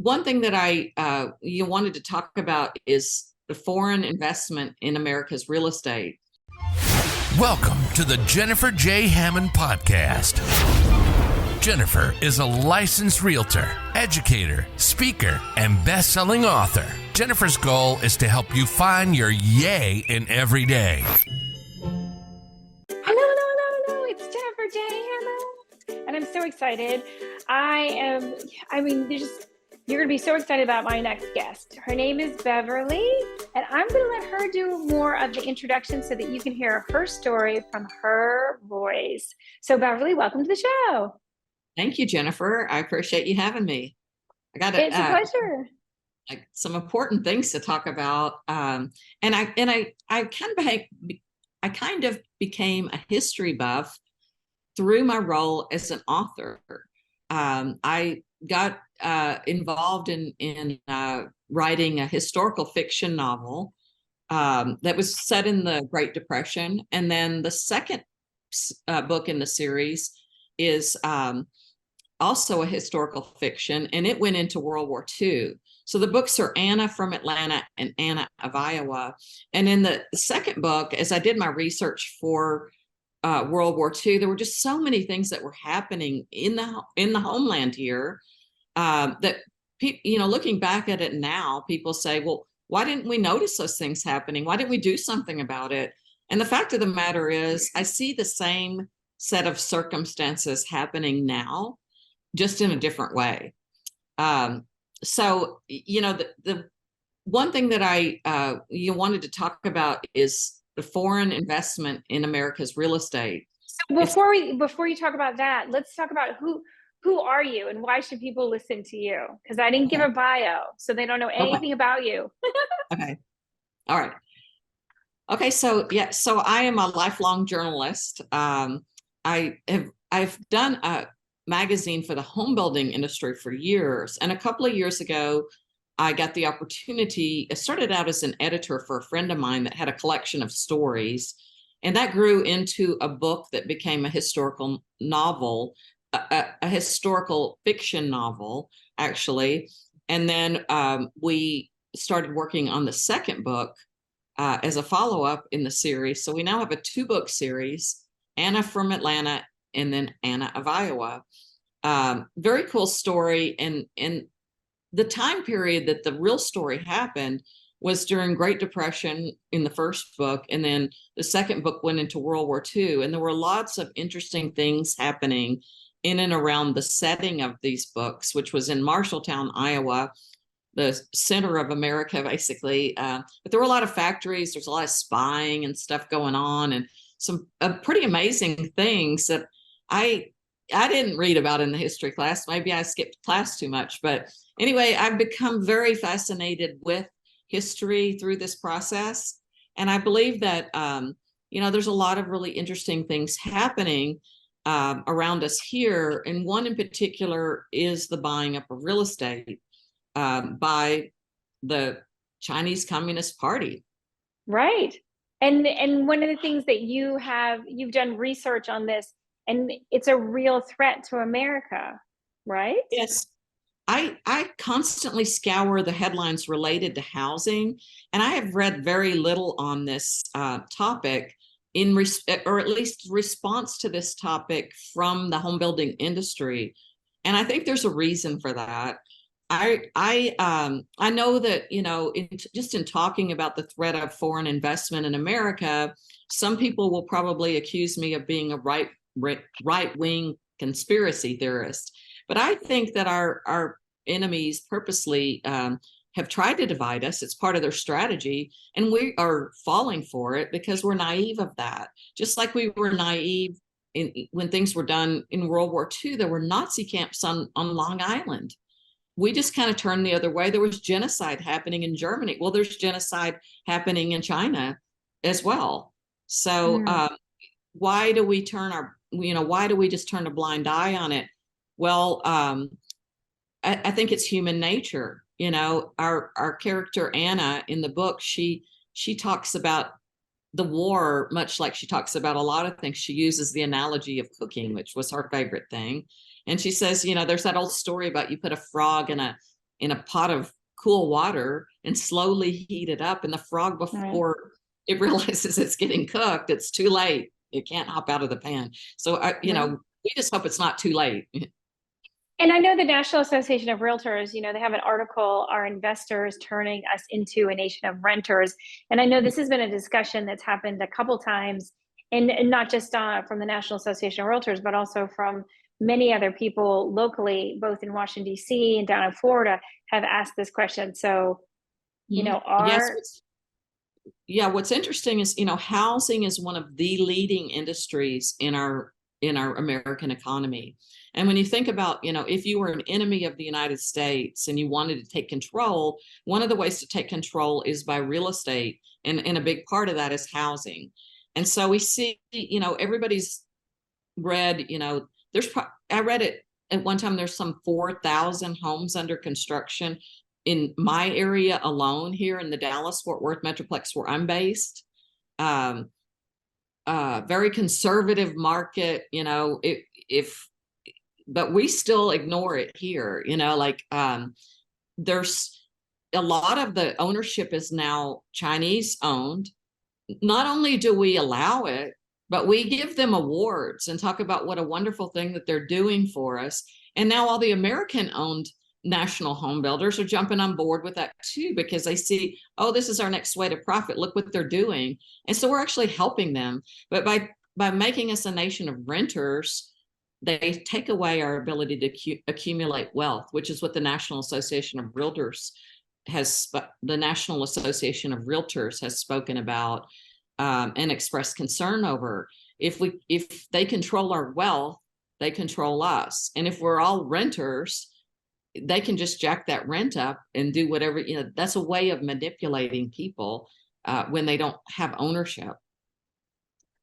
One thing that I you wanted to talk about is the foreign investment in America's real estate. Welcome to the Jennifer J. Hammond Podcast. Jennifer is a licensed realtor, educator, speaker, and best-selling author. Jennifer's goal is to help you find your yay in every day. Hello. It's Jennifer J. Hammond, and I'm so excited. You're going to be so excited about my next guest. Her name is Beverly, and I'm going to let her do more of the introduction so that you can hear her story from her voice. So Beverly, welcome to the show. Thank you, Jennifer. I appreciate you having me. It's a pleasure. Some important things to talk about, and I kind of became a history buff through my role as an author. I got involved in writing a historical fiction novel that was set in the Great Depression, and then the second book in the series is also a historical fiction, and it went into World War II. So the books are Anna from Atlanta and Anna of Iowa. And in the second book, as I did my research for World War II, there were just so many things that were happening in the homeland here that looking back at it now, people say, well, why didn't we notice those things happening? Why didn't we do something about it? And the fact of the matter is, I see the same set of circumstances happening now, just in a different way. So the one thing that I wanted to talk about is the foreign investment in America's real estate. So before you talk about that, let's talk about who are you and why should people listen to you? Because I didn't give a bio, so they don't know anything about you. Okay. All right. Okay. So I am a lifelong journalist. I've done a magazine for the home building industry for years. And a couple of years ago, I got the opportunity. I started out as an editor for a friend of mine that had a collection of stories. And that grew into a book that became a historical novel, a historical fiction novel, actually. And then we started working on the second book as a follow-up in the series. So we now have a 2-book series, Anna from Atlanta and then Anna of Iowa. Very cool story. And the time period that the real story happened was during Great Depression in the first book. And then the second book went into World War II. And there were lots of interesting things happening in and around the setting of these books, which was in Marshalltown, Iowa, the center of America, basically. But there were a lot of factories. There's a lot of spying and stuff going on, and some pretty amazing things that I didn't read about in the history class. Maybe I skipped class too much. But anyway, I've become very fascinated with history through this process. And I believe that, there's a lot of really interesting things happening around us here. And one in particular is the buying up of real estate by the Chinese Communist Party. Right. And one of the things that you've done research on this, and it's a real threat to America, right? Yes. I constantly scour the headlines related to housing, and I have read very little on this topic or at least response to this topic from the home building industry. And I think there's a reason for that. I know that, just in talking about the threat of foreign investment in America, some people will probably accuse me of being a right-wing conspiracy theorist. But I think that our enemies purposely have tried to divide us. It's part of their strategy, and we are falling for it because we're naive of that. Just like we were naive when things were done in World War II, there were Nazi camps on Long Island. We just kind of turned the other way. There was genocide happening in Germany. Well, there's genocide happening in China as well. So why do we just turn a blind eye on it? Well, I think it's human nature. Our character Anna in the book, she talks about the war much like she talks about a lot of things. She uses the analogy of cooking, which was her favorite thing. And she says, there's that old story about you put a frog in a in a pot of cool water and slowly heat it up. And the frog, before it realizes it's getting cooked, it's too late. It can't hop out of the pan. So, we just hope it's not too late. And I know the National Association of Realtors, they have an article, Are Investors Turning Us into a Nation of Renters? And I know this has been a discussion that's happened a couple times, and not just from the National Association of Realtors, but also from many other people locally, both in Washington, D.C. and down in Florida, have asked this question. So, what's interesting is, housing is one of the leading industries in our American economy. And when you think about, if you were an enemy of the United States and you wanted to take control, one of the ways to take control is by real estate. And a big part of that is housing. And so we see, everybody's read, I read it at one time, there's some 4,000 homes under construction in my area alone here in the Dallas-Fort Worth Metroplex where I'm based. Very conservative market, but we still ignore it here, there's a lot of the ownership is now Chinese owned. Not only do we allow it, but we give them awards and talk about what a wonderful thing that they're doing for us. And now all the American owned national home builders are jumping on board with that too, because they see, oh, this is our next way to profit. Look what they're doing. And so we're actually helping them. But by making us a nation of renters, they take away our ability to accumulate wealth, which is what the National Association of Realtors the National Association of Realtors has spoken about and expressed concern over. If they control our wealth, they control us. And if we're all renters, they can just jack that rent up and do whatever, that's a way of manipulating people when they don't have ownership.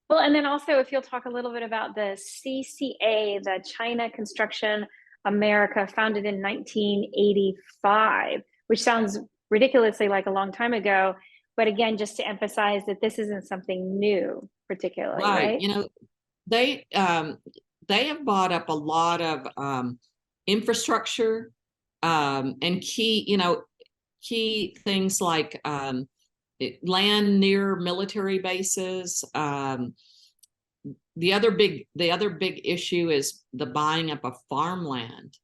Well, and then also, if you'll talk a little bit about the CCA, the China Construction America, founded in 1985, which sounds ridiculously like a long time ago. But again, just to emphasize that this isn't something new, particularly, right? They have bought up a lot of infrastructure and key things like land near military bases. The other big issue is the buying up of farmland,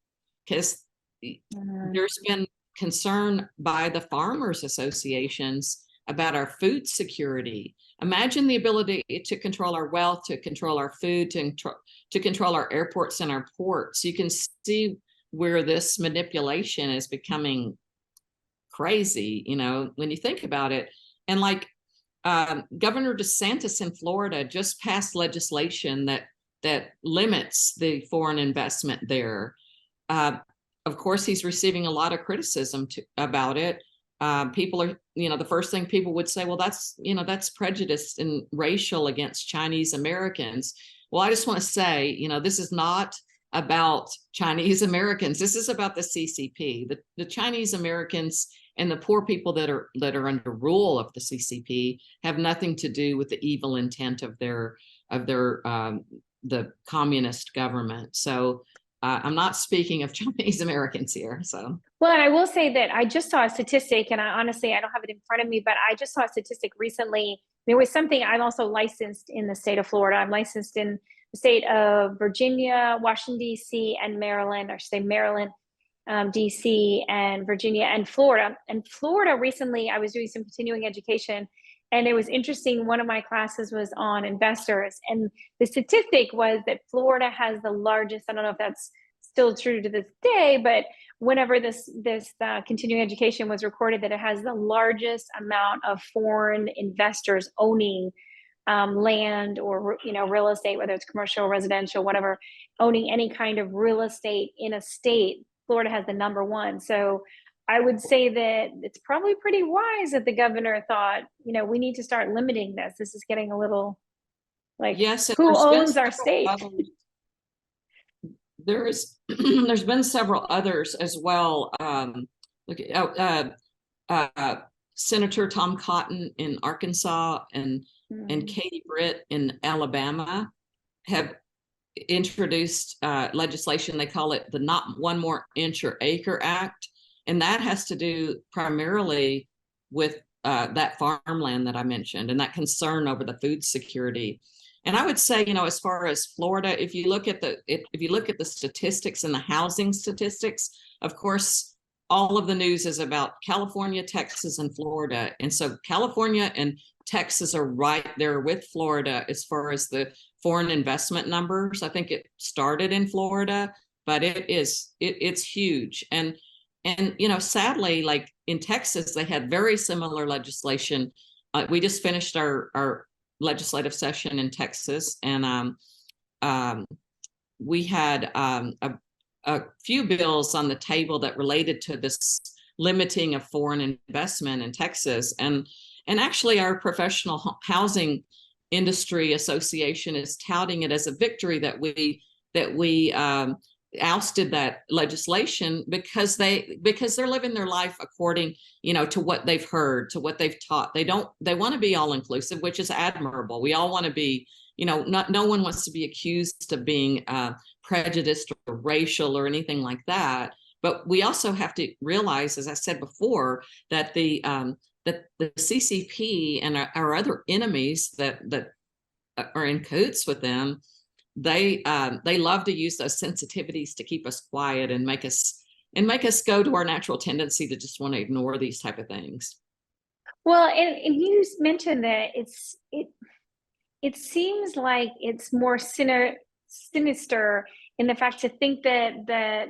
because there's been concern by the farmers associations about our food security. Imagine the ability to control our wealth, to control our food, to control our airports and our ports. You can see where this manipulation is becoming crazy, when you think about it. And Governor DeSantis in Florida just passed legislation that limits the foreign investment there. Of course, he's receiving a lot of criticism about it. People are, the first thing people would say, well, that's prejudiced and racial against Chinese Americans. Well, I just want to say, this is not about Chinese Americans. This is about the CCP. The Chinese Americans and the poor people that are under rule of the CCP have nothing to do with the evil intent of the communist government. So I'm not speaking of Chinese Americans here. So, well, and I will say that I just saw a statistic, and I don't have it in front of me, but I just saw a statistic recently. There was something. I'm also licensed in the state of Florida. I'm licensed in the state of Virginia, Washington, D.C., and Maryland, or say Maryland, D.C., and Virginia, and Florida. And Florida recently, I was doing some continuing education, and it was interesting. One of my classes was on investors, and the statistic was that Florida has the largest, I don't know if that's still true to this day, but whenever this continuing education was recorded, that it has the largest amount of foreign investors owning land or real estate, whether it's commercial, residential, whatever, owning any kind of real estate in a state. Florida has the number one. So I would say that it's probably pretty wise that the governor thought, we need to start limiting this. This is getting a little yes, who owns our state? There's been several others as well. Senator Tom Cotton in Arkansas and Katie Britt in Alabama have introduced legislation. They call it the Not One More Inch or Acre Act, And that has to do primarily with that farmland that I mentioned and that concern over the food security. And I would say, as far as Florida, if you look at the statistics and the housing statistics, of course, all of the news is about California, Texas, and Florida. And so California and Texas are right there with Florida as far as the foreign investment numbers. I think it started in Florida, but it's huge. And sadly, like in Texas, they had very similar legislation. We just finished our legislative session in Texas, and we had a few bills on the table that related to this limiting of foreign investment in Texas. And actually, our professional housing industry association is touting it as a victory that we ousted that legislation because they're living their life according to what they've heard, to what they've taught. They want to be all inclusive, which is admirable. We all want to be, no one wants to be accused of being prejudiced or racial or anything like that. But we also have to realize, as I said before, that the CCP and our other enemies that are in cahoots with them, they love to use those sensitivities to keep us quiet and make us go to our natural tendency to just want to ignore these type of things. Well, and you mentioned that it seems like it's more sinister in the fact to think that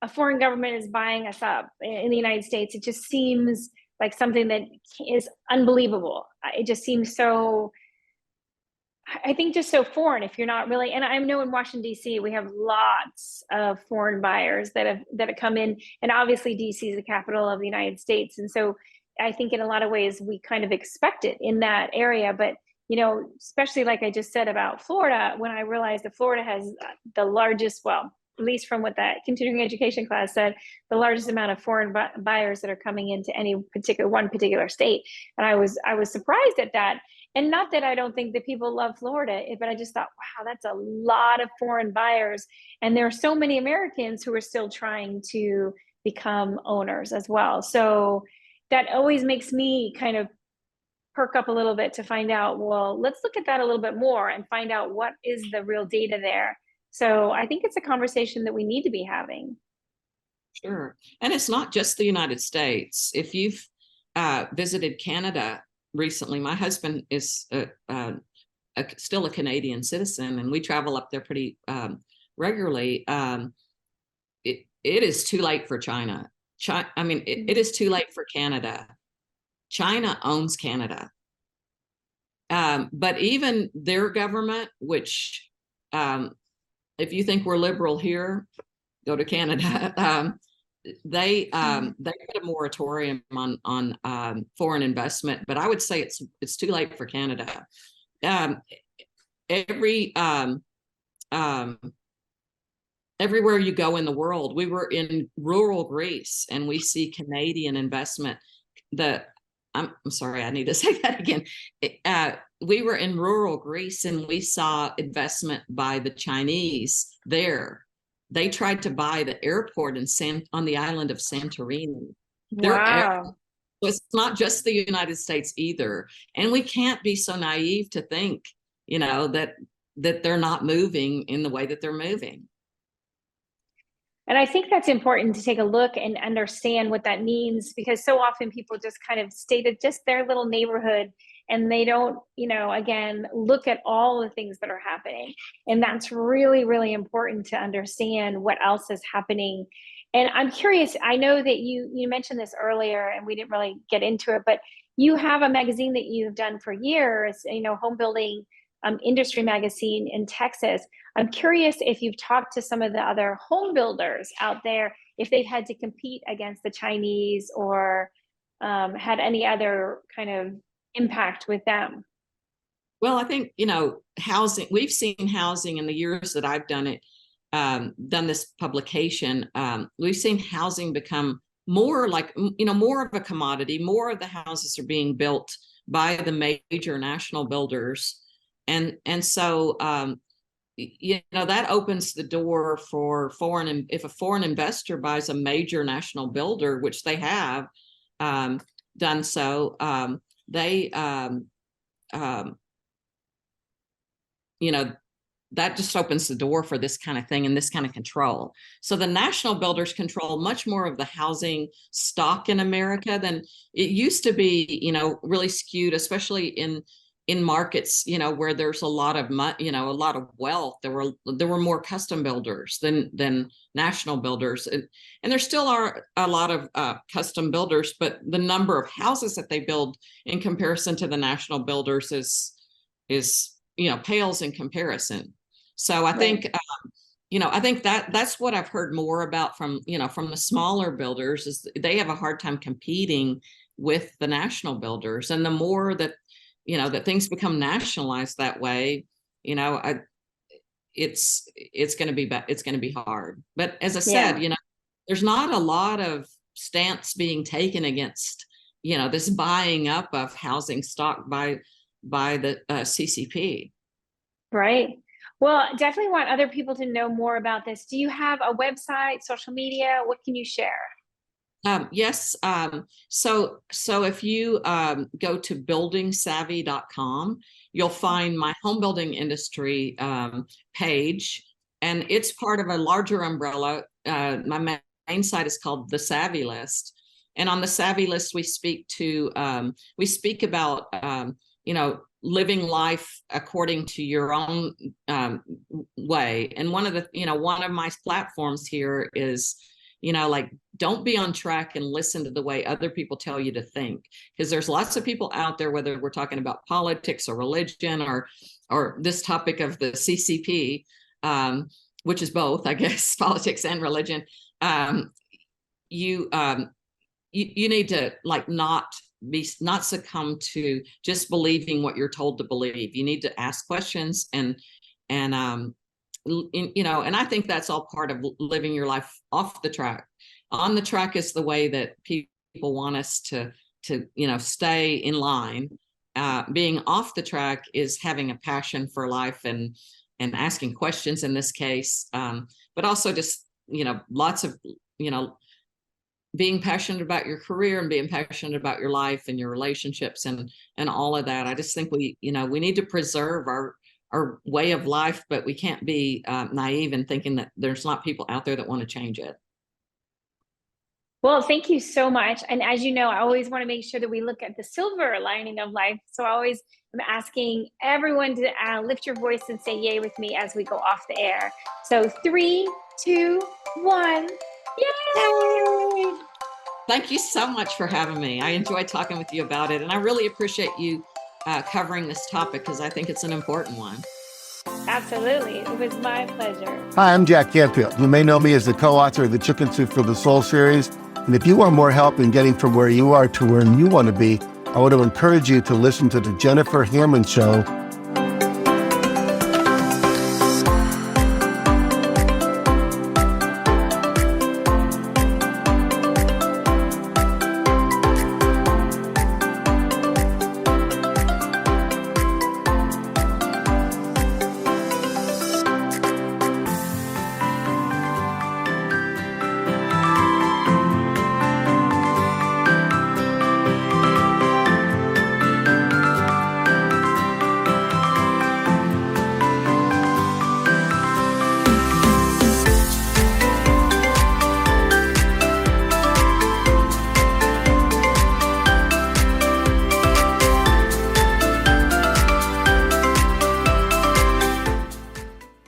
a foreign government is buying us up in the United States. It just seems like something that is unbelievable. It just seems so, I think, just so foreign if you're not really, and I know in Washington, D.C., we have lots of foreign buyers that have come in, and obviously D.C. is the capital of the United States. And so I think in a lot of ways we kind of expect it in that area. But, especially like I just said about Florida, when I realized that Florida has the largest, well, at least from what that continuing education class said, the largest amount of foreign buyers that are coming into one particular state. And I was surprised at that. And not that I don't think that people love Florida, but I just thought, wow, that's a lot of foreign buyers. And there are so many Americans who are still trying to become owners as well. So that always makes me kind of perk up a little bit to find out, well, let's look at that a little bit more and find out what is the real data there. So I think it's a conversation that we need to be having. Sure. And it's not just the United States. If you've visited Canada recently, my husband is still a Canadian citizen, and we travel up there pretty regularly. It is too late for China. It is too late for Canada. China owns Canada. But even their government, which if you think we're liberal here, go to Canada. They put a moratorium on foreign investment, but I would say it's too late for Canada. Everywhere you go in the world, we were in rural Greece, and we see Canadian investment. I'm sorry, I need to say that again. We were in rural Greece, and we saw investment by the Chinese there. They tried to buy the airport on the island of Santorini. Wow. So it's not just the United States either. And we can't be so naive to think, that they're not moving in the way that they're moving. And I think that's important to take a look and understand what that means, because so often people just kind of stay to just their little neighborhood, and they don't, again, look at all the things that are happening. And that's really, really important to understand what else is happening. And I'm curious, I know that you mentioned this earlier and we didn't really get into it, but you have a magazine that you've done for years, home building industry magazine in Texas. I'm curious if you've talked to some of the other home builders out there, if they've had to compete against the Chinese or had any other kind of impact with them. Well, I think, housing, we've seen housing in the years that I've done this publication. We've seen housing become more like, more of a commodity. More of the houses are being built by the major national builders. And so that opens the door for if a foreign investor buys a major national builder, which they have done so, they that just opens the door for this kind of thing and this kind of control. So the national builders control much more of the housing stock in America than it used to be, really skewed, especially in markets, where there's a lot of a lot of wealth. There were more custom builders than national builders. And there still are a lot of custom builders, but the number of houses that they build in comparison to the national builders is pales in comparison. So I think, I think that's what I've heard more about from the smaller builders, is they have a hard time competing with the national builders. And the more that, that things become nationalized that way, it's going to be hard. But as I said, there's not a lot of stance being taken against, this buying up of housing stock by the CCP. Right. Well, definitely want other people to know more about this. Do you have a website, social media? What can you share? Yes. So if you go to buildingsavvy.com, you'll find my home building industry page, and it's part of a larger umbrella. My main site is called the Savvy List. And on the Savvy List, we speak about, living life according to your own way. And one of my platforms here is, don't be on track and listen to the way other people tell you to think, because there's lots of people out there, whether we're talking about politics or religion or this topic of the CCP, which is both, I guess, politics and religion. You need to not succumb to just believing what you're told to believe. You need to ask questions and I think that's all part of living your life off the track. On the track is the way that people want us to stay in line. Being off the track is having a passion for life and asking questions in this case, but also just lots of being passionate about your career and being passionate about your life and your relationships and all of that. I just think we need to preserve our way of life, but we can't be naive in thinking that there's not people out there that want to change it. Well, thank you so much. And as you know, I always want to make sure that we look at the silver lining of life. So I always am asking everyone to lift your voice and say yay with me as we go off the air. So 3, 2, 1. Yay! Thank you so much for having me. I enjoyed talking with you about it, and I really appreciate you covering this topic because I think it's an important one. Absolutely. It was my pleasure. Hi, I'm Jack Canfield. You may know me as the co-author of the Chicken Soup for the Soul series. And if you want more help in getting from where you are to where you want to be, I want to encourage you to listen to the Jennifer Hammond Show